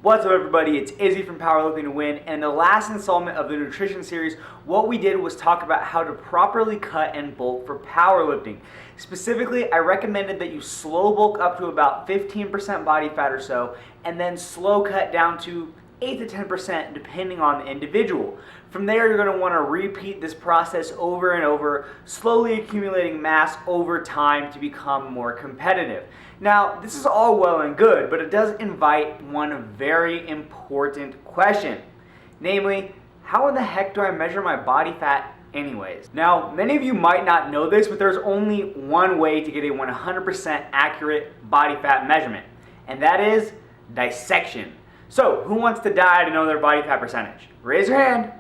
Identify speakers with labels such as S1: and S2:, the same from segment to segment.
S1: What's up everybody, it's Izzy from PowerliftingToWin, and in the last installment of the nutrition series, what we did was talk about how to properly cut and bulk for powerlifting. Specifically, I recommended that you slow bulk up to about 15% body fat or so, and then slow cut down to 8 to 10% depending on the individual. From there, you're going to want to repeat this process over and over, slowly accumulating mass over time to become more competitive. Now, this is all well and good, but it does invite one very important question. Namely, how in the heck do I measure my body fat anyways? Now, many of you might not know this, but there's only one way to get a 100% accurate body fat measurement, and that is dissection. So, who wants to die to know their body fat percentage? Raise your hand.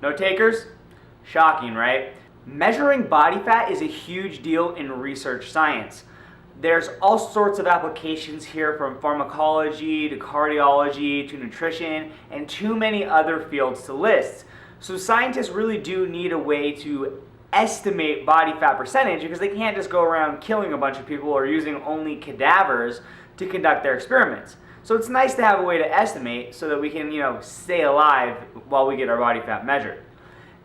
S1: No takers? Shocking, right? Measuring body fat is a huge deal in research science. There's all sorts of applications here, from pharmacology to cardiology to nutrition and too many other fields to list. So scientists really do need a way to estimate body fat percentage, because they can't just go around killing a bunch of people or using only cadavers to conduct their experiments. So it's nice to have a way to estimate so that we can, stay alive while we get our body fat measured.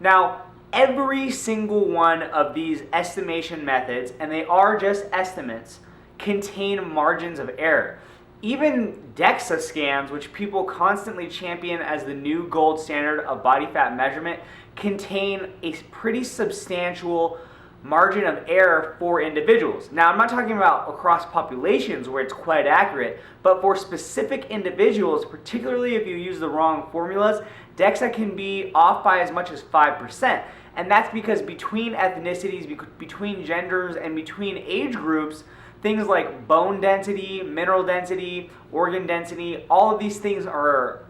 S1: Now, every single one of these estimation methods, and they are just estimates, contain margins of error. Even DEXA scans, which people constantly champion as the new gold standard of body fat measurement, contain a pretty substantial margin of error for individuals. Now, I'm not talking about across populations where it's quite accurate, but for specific individuals, particularly if you use the wrong formulas, DEXA can be off by as much as 5%. And that's because between ethnicities, between genders, and between age groups, things like bone density, mineral density, organ density, all of these things are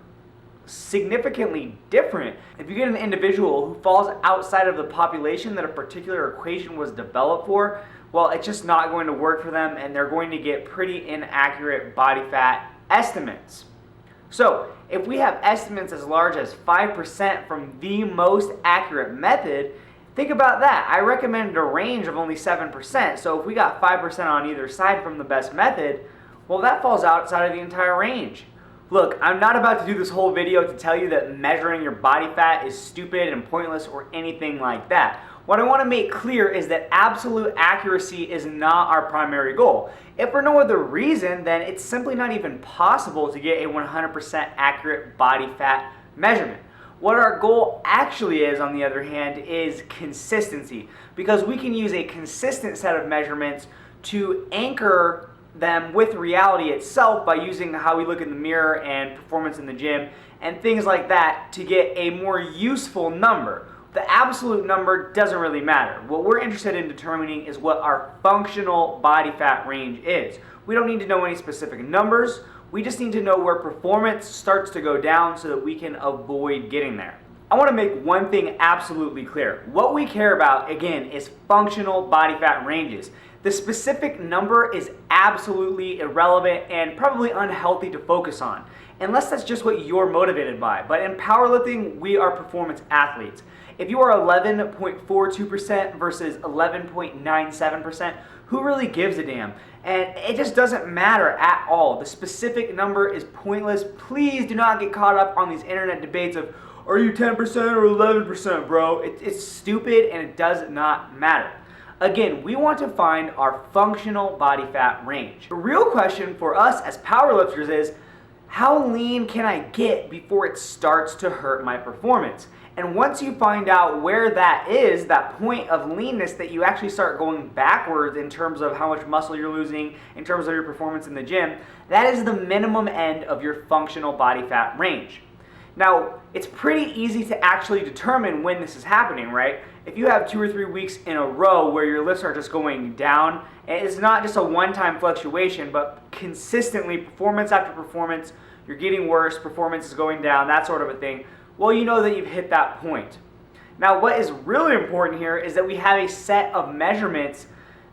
S1: significantly different. If you get an individual who falls outside of the population that a particular equation was developed for, well, it's just not going to work for them, and they're going to get pretty inaccurate body fat estimates. So, if we have estimates as large as 5% from the most accurate method, think about that. I recommended a range of only 7%, so if we got 5% on either side from the best method, well, that falls outside of the entire range. Look, I'm not about to do this whole video to tell you that measuring your body fat is stupid and pointless or anything like that. What I want to make clear is that absolute accuracy is not our primary goal. If for no other reason, then it's simply not even possible to get a 100% accurate body fat measurement. What our goal actually is, on the other hand, is consistency, because we can use a consistent set of measurements to anchor them with reality itself by using how we look in the mirror and performance in the gym and things like that to get a more useful number. The absolute number doesn't really matter. What we're interested in determining is what our functional body fat range is. We don't need to know any specific numbers. We just need to know where performance starts to go down so that we can avoid getting there. I want to make one thing absolutely clear. What we care about, again, is functional body fat ranges. The specific number is absolutely irrelevant and probably unhealthy to focus on, unless that's just what you're motivated by. But in powerlifting, we are performance athletes. If you are 11.42% versus 11.97%, who really gives a damn? And it just doesn't matter at all. The specific number is pointless. Please do not get caught up on these internet debates of, are you 10% or 11%, bro? It's stupid and it does not matter. Again, we want to find our functional body fat range. The real question for us as powerlifters is, how lean can I get before it starts to hurt my performance? And once you find out where that is, that point of leanness that you actually start going backwards in terms of how much muscle you're losing, in terms of your performance in the gym, that is the minimum end of your functional body fat range. Now, it's pretty easy to actually determine when this is happening, right? If you have 2 or 3 weeks in a row where your lifts are just going down, and it's not just a one-time fluctuation, but consistently, performance after performance, you're getting worse, performance is going down, that sort of a thing, well, you know that you've hit that point. Now, what is really important here is that we have a set of measurements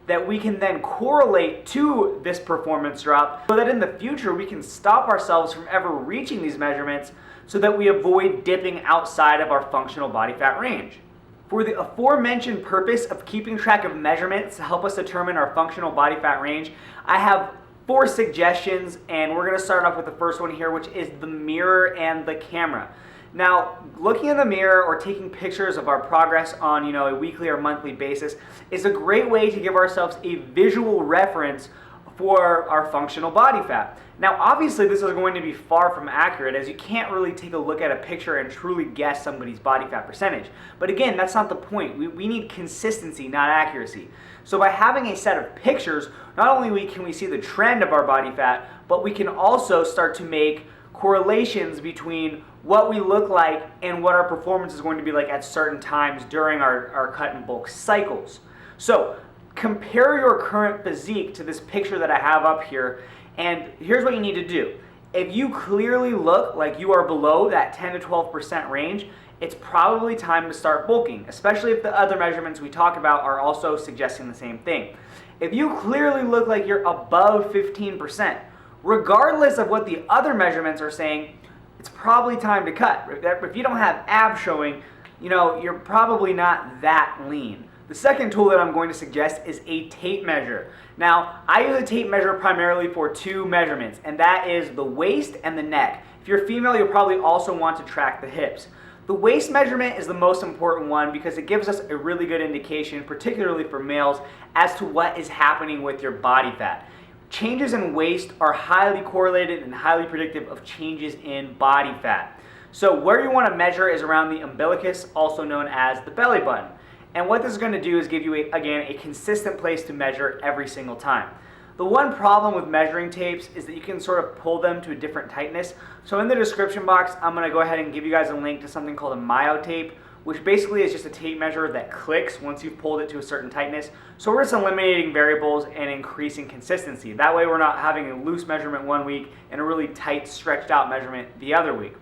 S1: that we can then correlate to this performance drop so that in the future we can stop ourselves from ever reaching these measurements so that we avoid dipping outside of our functional body fat range. For the aforementioned purpose of keeping track of measurements to help us determine our functional body fat range, I have 4 suggestions, and we're going to start off with the first one here, which is the mirror and the camera. Now, looking in the mirror or taking pictures of our progress on, a weekly or monthly basis is a great way to give ourselves a visual reference for our functional body fat. Now, obviously, this is going to be far from accurate, as you can't really take a look at a picture and truly guess somebody's body fat percentage. But again, that's not the point. We need consistency, not accuracy. So by having a set of pictures, not only can we see the trend of our body fat, but we can also start to make correlations between what we look like and what our performance is going to be like at certain times during our cut and bulk cycles. So compare your current physique to this picture that I have up here, and here's what you need to do. If you clearly look like you are below that 10 to 12% range, it's probably time to start bulking, especially if the other measurements we talk about are also suggesting the same thing. If you clearly look like you're above 15%, regardless of what the other measurements are saying, it's probably time to cut. If you don't have abs showing, you're probably not that lean. The second tool that I'm going to suggest is a tape measure. Now, I use a tape measure primarily for 2 measurements, and that is the waist and the neck. If you're female, you'll probably also want to track the hips. The waist measurement is the most important one because it gives us a really good indication, particularly for males, as to what is happening with your body fat. Changes in waist are highly correlated and highly predictive of changes in body fat. So where you want to measure is around the umbilicus, also known as the belly button. And what this is going to do is give you, again, a consistent place to measure every single time. The one problem with measuring tapes is that you can sort of pull them to a different tightness. So in the description box, I'm going to go ahead and give you guys a link to something called a myo tape, which basically is just a tape measure that clicks once you've pulled it to a certain tightness. So we're just eliminating variables and increasing consistency. That way we're not having a loose measurement one week and a really tight, stretched out measurement the other week.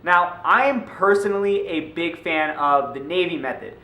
S1: Now, I am personally a big fan of the Navy method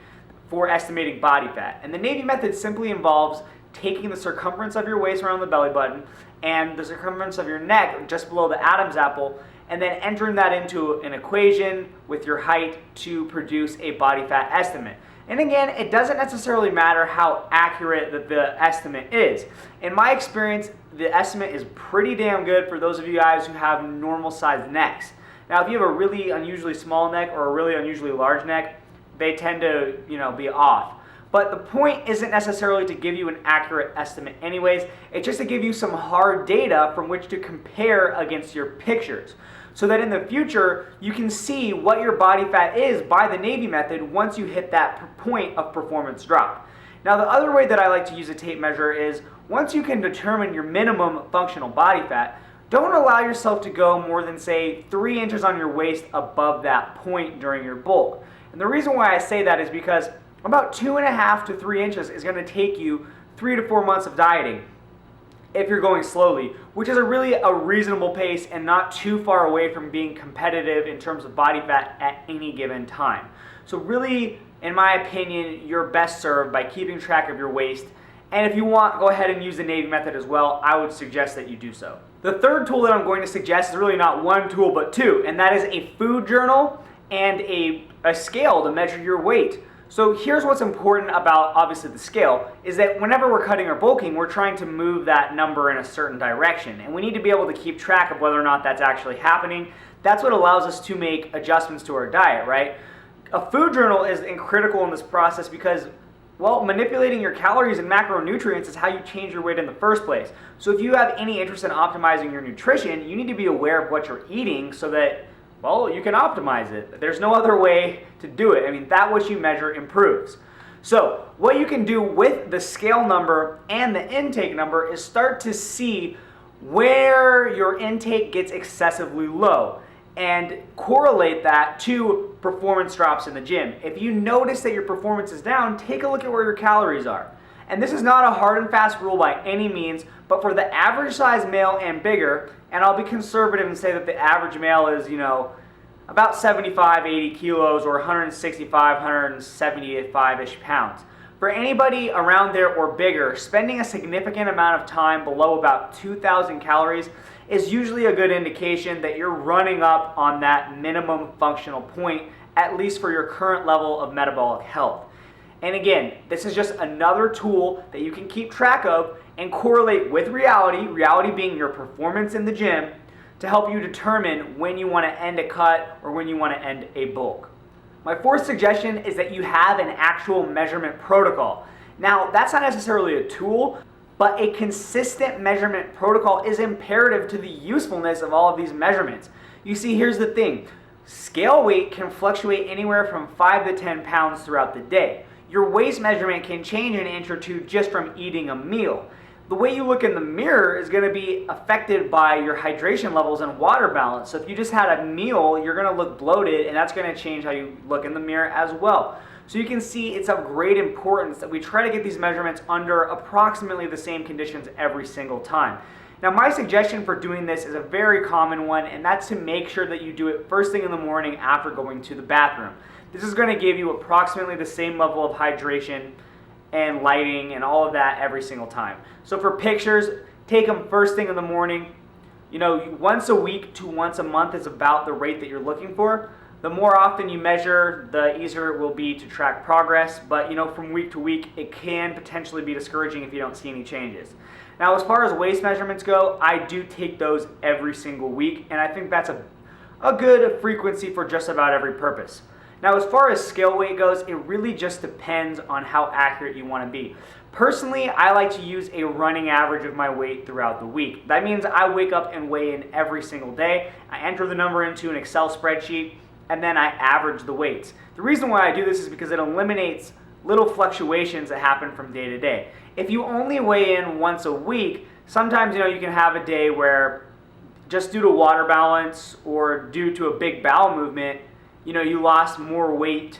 S1: for estimating body fat. And the Navy method simply involves taking the circumference of your waist around the belly button and the circumference of your neck just below the Adam's apple, and then entering that into an equation with your height to produce a body fat estimate. And again, it doesn't necessarily matter how accurate the estimate is. In my experience, the estimate is pretty damn good for those of you guys who have normal sized necks. Now, if you have a really unusually small neck or a really unusually large neck, they tend to, be off. But the point isn't necessarily to give you an accurate estimate anyways, it's just to give you some hard data from which to compare against your pictures, so that in the future, you can see what your body fat is by the Navy method once you hit that point of performance drop. Now, the other way that I like to use a tape measure is, once you can determine your minimum functional body fat, don't allow yourself to go more than, say, 3 inches on your waist above that point during your bulk. And the reason why I say that is because about 2.5 to 3 inches is going to take you 3 to 4 months of dieting if you're going slowly, which is really a reasonable pace and not too far away from being competitive in terms of body fat at any given time. So really, in my opinion, you're best served by keeping track of your waist. And if you want, go ahead and use the Navy method as well. I would suggest that you do so. The third tool that I'm going to suggest is really not one tool but 2, and that is a food journal and a scale to measure your weight. So here's what's important about, obviously, the scale, is that whenever we're cutting or bulking, we're trying to move that number in a certain direction. And we need to be able to keep track of whether or not that's actually happening. That's what allows us to make adjustments to our diet, right? A food journal is critical in this process because, well, manipulating your calories and macronutrients is how you change your weight in the first place. So if you have any interest in optimizing your nutrition, you need to be aware of what you're eating so that, well, you can optimize it. There's no other way to do it. I mean, that what you measure improves. So what you can do with the scale number and the intake number is start to see where your intake gets excessively low and correlate that to performance drops in the gym. If you notice that your performance is down, take a look at where your calories are. And this is not a hard and fast rule by any means, but for the average size male and bigger, and I'll be conservative and say that the average male is, about 75, 80 kilos or 165, 175-ish pounds. For anybody around there or bigger, spending a significant amount of time below about 2,000 calories is usually a good indication that you're running up on that minimum functional point, at least for your current level of metabolic health. And again, this is just another tool that you can keep track of and correlate with reality being your performance in the gym, to help you determine when you want to end a cut or when you want to end a bulk. My fourth suggestion is that you have an actual measurement protocol. Now, that's not necessarily a tool, but a consistent measurement protocol is imperative to the usefulness of all of these measurements. You see, here's the thing. Scale weight can fluctuate anywhere from 5 to 10 pounds throughout the day. Your waist measurement can change an inch or two just from eating a meal. The way you look in the mirror is going to be affected by your hydration levels and water balance. So if you just had a meal, you're going to look bloated, and that's going to change how you look in the mirror as well. So you can see it's of great importance that we try to get these measurements under approximately the same conditions every single time. Now, my suggestion for doing this is a very common one, and that's to make sure that you do it first thing in the morning after going to the bathroom. This is going to give you approximately the same level of hydration and lighting and all of that every single time. So for pictures, take them first thing in the morning. Once a week to once a month is about the rate that you're looking for. The more often you measure, the easier it will be to track progress, but from week to week, it can potentially be discouraging if you don't see any changes. Now, as far as waist measurements go, I do take those every single week, and I think that's a good frequency for just about every purpose. Now, as far as scale weight goes, it really just depends on how accurate you want to be. Personally, I like to use a running average of my weight throughout the week. That means I wake up and weigh in every single day. I enter the number into an Excel spreadsheet, and then I average the weights. The reason why I do this is because it eliminates little fluctuations that happen from day to day. If you only weigh in once a week, sometimes you can have a day where just due to water balance or due to a big bowel movement, you lost more weight,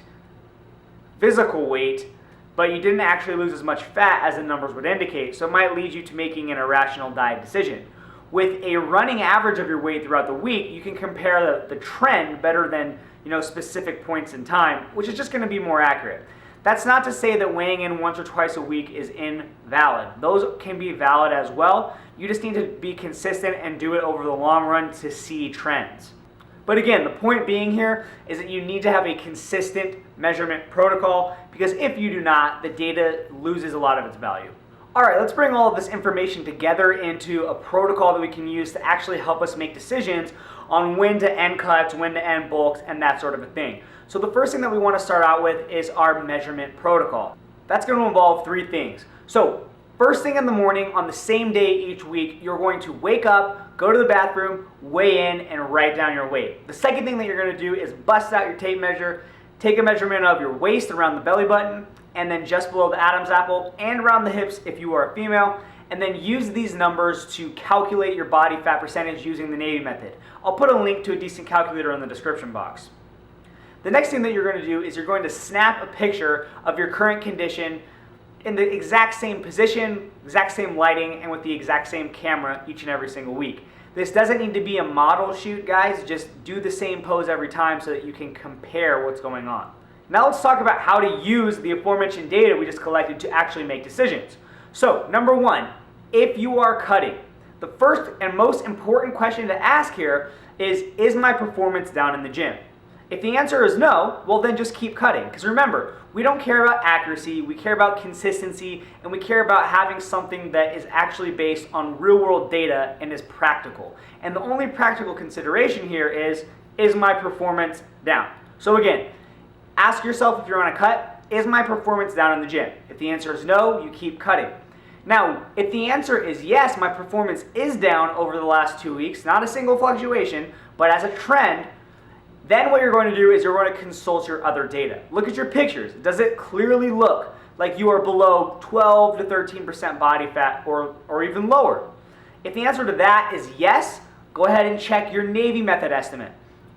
S1: physical weight, but you didn't actually lose as much fat as the numbers would indicate. So it might lead you to making an irrational diet decision. With a running average of your weight throughout the week, you can compare the trend better than specific points in time, which is just going to be more accurate. That's not to say that weighing in once or twice a week is invalid. Those can be valid as well. You just need to be consistent and do it over the long run to see trends. But again, the point being here is that you need to have a consistent measurement protocol, because if you do not, the data loses a lot of its value. All right, let's bring all of this information together into a protocol that we can use to actually help us make decisions on when to end cuts, when to end bulks, and that sort of a thing. So the first thing that we want to start out with is our measurement protocol. That's going to involve three things. So first thing in the morning on the same day each week, you're going to wake up, go to the bathroom, weigh in, and write down your weight. The second thing that you're going to do is bust out your tape measure, take a measurement of your waist around the belly button, and then just below the Adam's apple, and around the hips if you are a female, and then use these numbers to calculate your body fat percentage using the Navy method. I'll put a link to a decent calculator in the description box. The next thing that you're going to do is you're going to snap a picture of your current condition in the exact same position, exact same lighting, and with the exact same camera each and every single week. This doesn't need to be a model shoot, guys. Just do the same pose every time so that you can compare what's going on. Now let's talk about how to use the aforementioned data we just collected to actually make decisions. So, number one, if you are cutting, the first and most important question to ask here is my performance down in the gym? If the answer is no, well then just keep cutting. Because remember, we don't care about accuracy, we care about consistency, and we care about having something that is actually based on real world data and is practical. And the only practical consideration here is my performance down? So again, ask yourself if you're on a cut, is my performance down in the gym? If the answer is no, you keep cutting. Now, if the answer is yes, my performance is down over the last 2 weeks, not a single fluctuation, but as a trend, then what you're going to do is you're going to consult your other data. Look at your pictures. Does it clearly look like you are below 12 to 13% body fat or even lower? If the answer to that is yes, go ahead and check your Navy method estimate.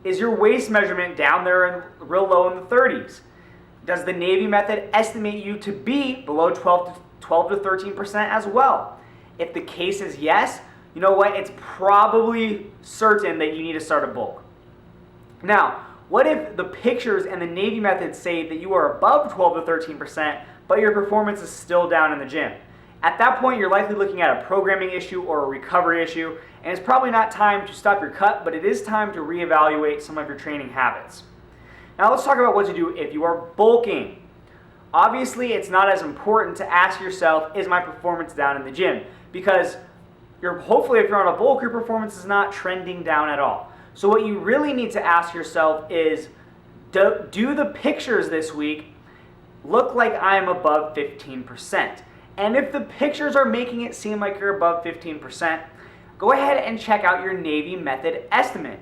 S1: Is your waist measurement down there and real low in the 30s? Does the Navy method estimate you to be below 12 to 13% as well? If the case is yes, you know what? It's probably certain that you need to start a bulk. Now, what if the pictures and the Navy method say that you are above 12 to 13%, but your performance is still down in the gym? At that point, you're likely looking at a programming issue or a recovery issue, and it's probably not time to stop your cut, but it is time to reevaluate some of your training habits. Now let's talk about what to do if you are bulking. Obviously, it's not as important to ask yourself, is my performance down in the gym? Because hopefully if you're on a bulk, your performance is not trending down at all. So what you really need to ask yourself is, do the pictures this week look like I'm above 15%? And if the pictures are making it seem like you're above 15%, go ahead and check out your Navy method estimate.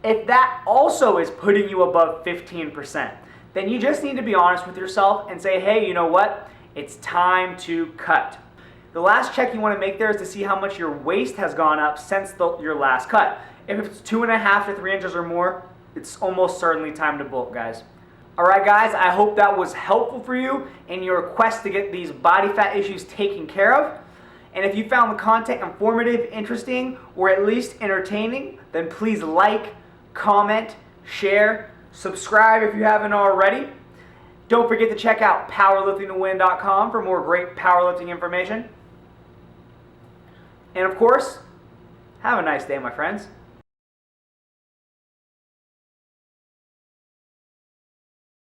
S1: If that also is putting you above 15%, then you just need to be honest with yourself and say, hey, you know what? It's time to cut. The last check you want to make there is to see how much your waist has gone up since your last cut. If it's 2.5 to 3 inches or more, it's almost certainly time to bulk, guys. Alright guys, I hope that was helpful for you in your quest to get these body fat issues taken care of. And if you found the content informative, interesting, or at least entertaining, then please like, comment, share, subscribe if you haven't already. Don't forget to check out PowerliftingToWin.com for more great powerlifting information. And of course, have a nice day, my friends.